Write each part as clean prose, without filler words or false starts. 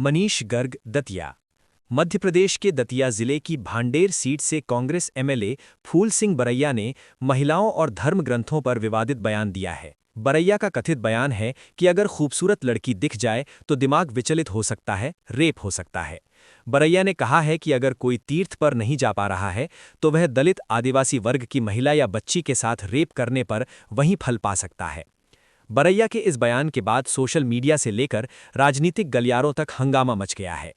मनीष गर्ग दतिया। मध्य प्रदेश के दतिया जिले की भांडेर सीट से कांग्रेस एमएलए फूल सिंह बरैया ने महिलाओं और धर्म ग्रंथों पर विवादित बयान दिया है। बरैया का कथित बयान है कि अगर खूबसूरत लड़की दिख जाए तो दिमाग विचलित हो सकता है, रेप हो सकता है। बरैया ने कहा है कि अगर कोई तीर्थ पर नहीं जा पा रहा है तो वह दलित आदिवासी वर्ग की महिला या बच्ची के साथ रेप करने पर वहीं फल पा सकता है। बरैया के इस बयान के बाद सोशल मीडिया से लेकर राजनीतिक गलियारों तक हंगामा मच गया है।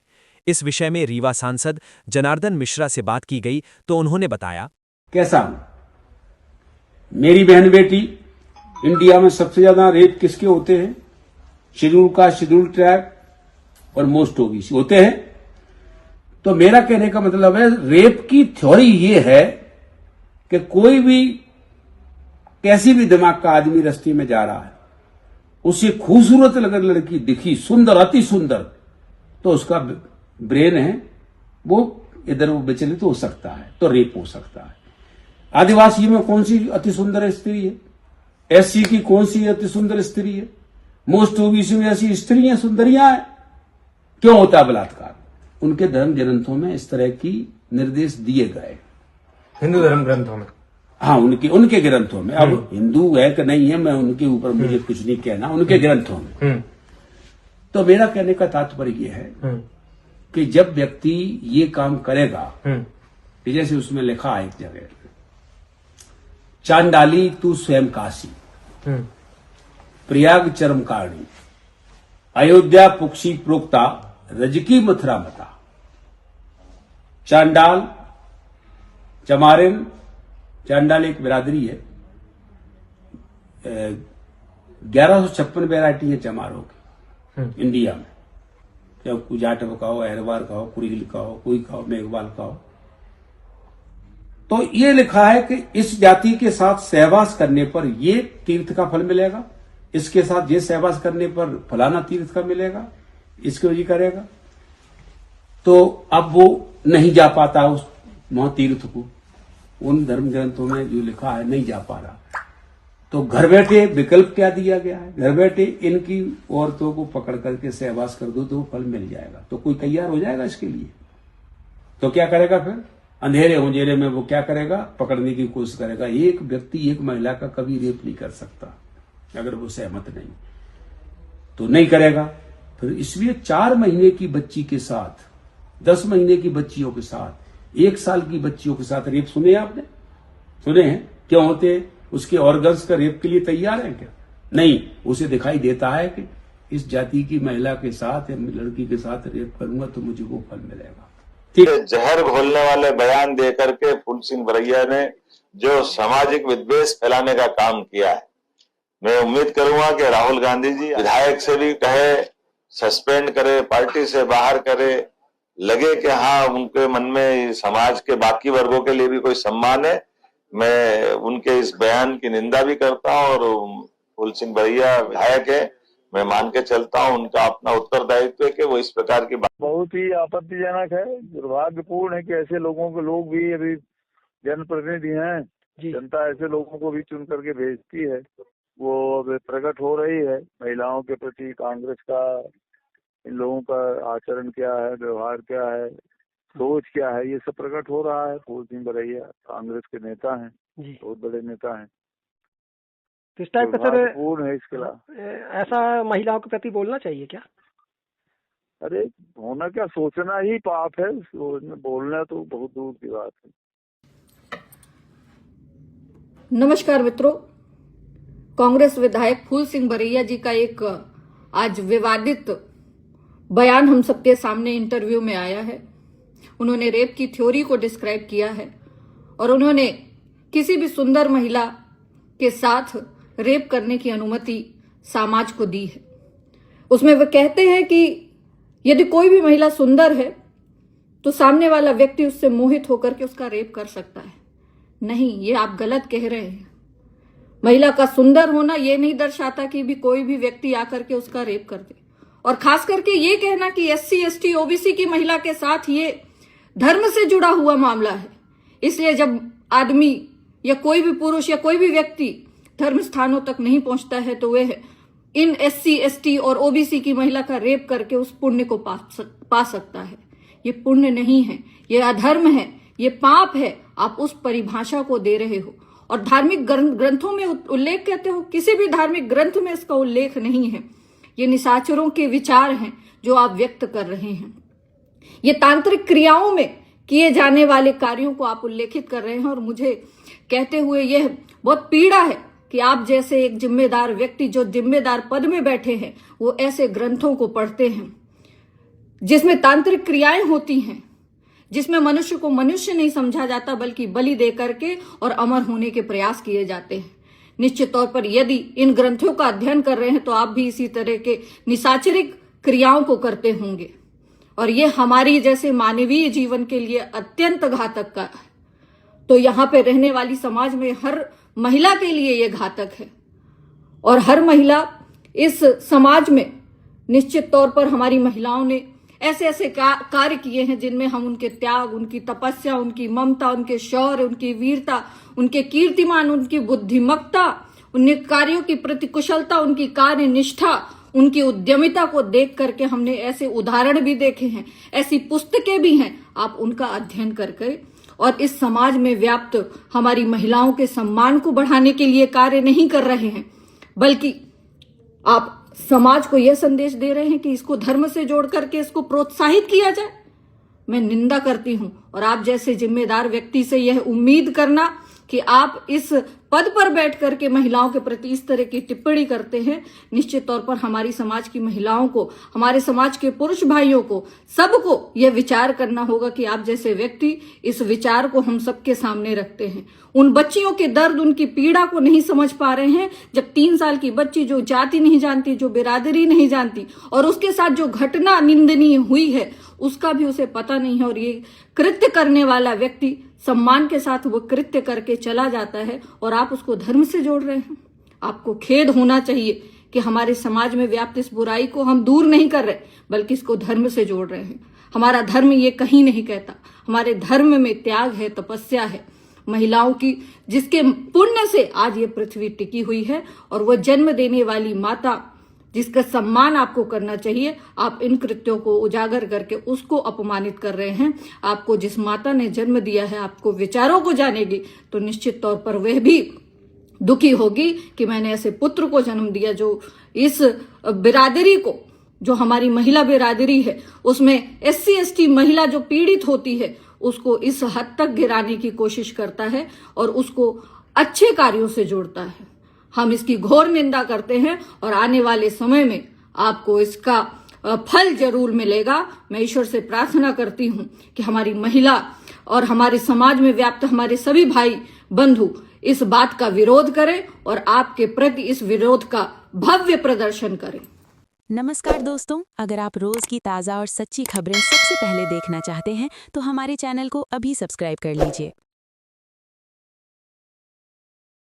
इस विषय में रीवा सांसद जनार्दन मिश्रा से बात की गई तो उन्होंने बताया, कैसा हूं? मेरी बहन बेटी, इंडिया में सबसे ज्यादा रेप किसके होते हैं? शेड्यूल कास्ट, शेड्यूल ट्राइब और मोस्ट ओबीसी होते हैं। तो मेरा कहने का मतलब है, रेप की थ्योरी ये है कि कोई भी कैसी भी दिमाग का आदमी रास्ते में जा रहा है, उसे खूबसूरत अगर लड़की दिखी, सुंदर, अति सुंदर, तो उसका ब्रेन है वो इधर वो विचलित हो सकता है, तो रेप हो सकता है। आदिवासी में कौन सी अति सुंदर स्त्री है? एससी की कौन सी अति सुंदर स्त्री है? मोस्ट ओबीसी में ऐसी स्त्रियां सुंदरियां हैं। क्यों होता है बलात्कार? उनके धर्म ग्रंथों में इस तरह की निर्देश दिए गए, हिंदू धर्म ग्रंथों में। हाँ, उनके ग्रंथों में। अब हिंदू है कि नहीं है, मैं उनके ऊपर मुझे कुछ नहीं कहना, उनके ग्रंथों में। तो मेरा कहने का तात्पर्य यह है कि जब व्यक्ति ये काम करेगा, जैसे उसमें लिखा है एक जगह, चांडाली तू स्वयं काशी, प्रयाग चरमकारणी, अयोध्या पुक्षी प्रोक्ता, रजकी मथुरा मता। चांडाल, चमारिन, चांडाल एक बिरादरी है। 1156 वैरायटी है चमारों की इंडिया में। चाहे जाट का हो, अहरवार का हो, कुरील का हो, कोई का हो, मेघवाल का हो। तो ये लिखा है कि इस जाति के साथ सहवास करने पर ये तीर्थ का फल मिलेगा, इसके साथ ये सहवास करने पर फलाना तीर्थ का मिलेगा, इसके वजह करेगा। तो अब वो नहीं जा पाता उस वहां तीर्थ को, उन धर्म ग्रंथों में जो लिखा है नहीं जा पा रहा। तो घर बैठे विकल्प क्या दिया गया है? घर बैठे इनकी औरतों को पकड़ करके सहवास कर दो तो फल मिल जाएगा। तो कोई तैयार हो जाएगा इसके लिए? तो क्या करेगा फिर? अंधेरे उंजेरे में वो क्या करेगा? पकड़ने की कोशिश करेगा। एक व्यक्ति एक महिला का कभी रेप नहीं कर सकता अगर वो सहमत नहीं, तो नहीं करेगा। फिर इसलिए 4 महीने की बच्ची के साथ, 10 महीने की बच्चियों के साथ, 1 साल की बच्चियों के साथ रेप सुने आपने? सुने हैं? क्यों होते हैं? उसके ऑर्गन्स का रेप के लिए तैयार है क्या? नहीं, उसे दिखाई देता है कि इस जाति की महिला के साथ या लड़की के साथ रेप करूंगा तो मुझे वो फल मिलेगा। ठीक, जहर घोलने वाले बयान देकर के फूल सिंह बरैया ने जो सामाजिक विद्वेष फैलाने का काम किया है, मैं उम्मीद करूंगा कि राहुल गांधी जी विधायक से भी कहे, सस्पेंड करे, पार्टी से बाहर करे, लगे कि हाँ उनके मन में समाज के बाकी वर्गों के लिए भी कोई सम्मान है। मैं उनके इस बयान की निंदा भी करता हूं और फूल सिंह बरैया विधायक है, मैं मान के चलता हूं उनका अपना उत्तरदायित्व है कि वो इस प्रकार की बात। बहुत ही आपत्तिजनक है, दुर्भाग्यपूर्ण है कि ऐसे लोगों के लोग भी अभी जनप्रतिनिधि हैं, जनता ऐसे लोगों को भी चुन करके भेजती है। वो अब प्रकट हो रही है महिलाओं के प्रति कांग्रेस का, इन लोगों का आचरण क्या है, व्यवहार क्या है, सोच क्या है, ये सब प्रकट हो रहा है। फूल सिंह बरैया कांग्रेस के नेता हैं, बहुत बड़े नेता हैं। किस टाइप का सर पूर्ण है इसके खिलाफ ऐसा महिलाओं के प्रति बोलना चाहिए क्या? अरे होना क्या, सोचना ही पाप है, बोलना तो बहुत दूर की बात है। नमस्कार मित्रों, कांग्रेस विधायक फूल सिंह बरैया जी का एक आज विवादित बयान हम सबके सामने इंटरव्यू में आया है। उन्होंने रेप की थ्योरी को डिस्क्राइब किया है और उन्होंने किसी भी सुंदर महिला के साथ रेप करने की अनुमति समाज को दी है। उसमें वे कहते हैं कि यदि कोई भी महिला सुंदर है तो सामने वाला व्यक्ति उससे मोहित होकर के उसका रेप कर सकता है। नहीं, ये आप गलत कह रहे हैं। महिला का सुंदर होना ये नहीं दर्शाता कि भी कोई भी व्यक्ति आकर के उसका रेप कर दे। और खास करके ये कहना कि एससी, एसटी, ओबीसी की महिला के साथ ये धर्म से जुड़ा हुआ मामला है, इसलिए जब आदमी या कोई भी पुरुष या कोई भी व्यक्ति धर्म स्थानों तक नहीं पहुंचता है तो वह इन SC ST और OBC की महिला का रेप करके उस पुण्य को पा सकता है। ये पुण्य नहीं है, ये अधर्म है, ये पाप है। आप उस परिभाषा को दे रहे हो और धार्मिक ग्रंथों में उल्लेख कहते हो, किसी भी धार्मिक ग्रंथ में इसका उल्लेख नहीं है। ये निशाचरों के विचार हैं जो आप व्यक्त कर रहे हैं। ये तांत्रिक क्रियाओं में किए जाने वाले कार्यों को आप उल्लेखित कर रहे हैं और मुझे कहते हुए यह बहुत पीड़ा है कि आप जैसे एक जिम्मेदार व्यक्ति जो जिम्मेदार पद में बैठे हैं वो ऐसे ग्रंथों को पढ़ते हैं जिसमें तांत्रिक क्रियाएं होती हैं, जिसमें मनुष्य को मनुष्य नहीं समझा जाता बल्कि बलि दे करके और अमर होने के प्रयास किए जाते हैं। निश्चित तौर पर यदि इन ग्रंथों का अध्ययन कर रहे हैं तो आप भी इसी तरह के निशाचरिक क्रियाओं को करते होंगे और ये हमारी जैसे मानवीय जीवन के लिए अत्यंत घातक का है। तो यहाँ पे रहने वाली समाज में हर महिला के लिए ये घातक है और हर महिला इस समाज में निश्चित तौर पर हमारी महिलाओं ने ऐसे ऐसे कार्य किए हैं जिनमें हम उनके त्याग, उनकी तपस्या, उनकी ममता, उनके शौर्य, उनकी वीरता, उनके कीर्तिमान, उनकी बुद्धिमत्ता, उनके कार्यों की प्रतिकुशलता, उनकी कार्य निष्ठा, उनकी उद्यमिता को देख करके हमने ऐसे उदाहरण भी देखे हैं, ऐसी पुस्तकें भी हैं। आप उनका अध्ययन करके और इस समाज में व्याप्त हमारी महिलाओं के सम्मान को बढ़ाने के लिए कार्य नहीं कर रहे हैं, बल्कि आप समाज को यह संदेश दे रहे हैं कि इसको धर्म से जोड़ करके इसको प्रोत्साहित किया जाए। मैं निंदा करती हूं और आप जैसे जिम्मेदार व्यक्ति से यह उम्मीद करना कि आप इस पद पर बैठ करके महिलाओं के प्रति इस तरह की टिप्पणी करते हैं, निश्चित तौर पर हमारी समाज की महिलाओं को, हमारे समाज के पुरुष भाइयों को, सबको यह विचार करना होगा कि आप जैसे व्यक्ति इस विचार को हम सबके सामने रखते हैं। उन बच्चियों के दर्द, उनकी पीड़ा को नहीं समझ पा रहे हैं जब 3 साल की बच्ची जो जाति नहीं जानती, जो बिरादरी नहीं जानती और उसके साथ जो घटना निंदनीय हुई है उसका भी उसे पता नहीं है और ये कृत्य करने वाला व्यक्ति सम्मान के साथ वो कृत्य करके चला जाता है और आप उसको धर्म से जोड़ रहे हैं। आपको खेद होना चाहिए कि हमारे समाज में व्याप्त इस बुराई को हम दूर नहीं कर रहे बल्कि इसको धर्म से जोड़ रहे हैं। हमारा धर्म ये कहीं नहीं कहता, हमारे धर्म में त्याग है, तपस्या है, महिलाओं की, जिसके पुण्य से आज ये पृथ्वी टिकी हुई है और वो जन्म देने वाली माता जिसका सम्मान आपको करना चाहिए, आप इन कृत्यों को उजागर करके उसको अपमानित कर रहे हैं। आपको जिस माता ने जन्म दिया है आपको विचारों को जानेगी तो निश्चित तौर पर वह भी दुखी होगी कि मैंने ऐसे पुत्र को जन्म दिया जो इस बिरादरी को, जो हमारी महिला बिरादरी है उसमें SC ST महिला जो पीड़ित होती है उसको इस हद तक गिराने की कोशिश करता है और उसको अच्छे कार्यों से जोड़ता है। हम इसकी घोर निंदा करते हैं और आने वाले समय में आपको इसका फल जरूर मिलेगा। मैं ईश्वर से प्रार्थना करती हूं कि हमारी महिला और हमारे समाज में व्याप्त हमारे सभी भाई बंधु इस बात का विरोध करें और आपके प्रति इस विरोध का भव्य प्रदर्शन करें। नमस्कार दोस्तों, अगर आप रोज की ताज़ा और सच्ची खबरें सबसे पहले देखना चाहते हैं तो हमारे चैनल को अभी सब्सक्राइब कर लीजिए।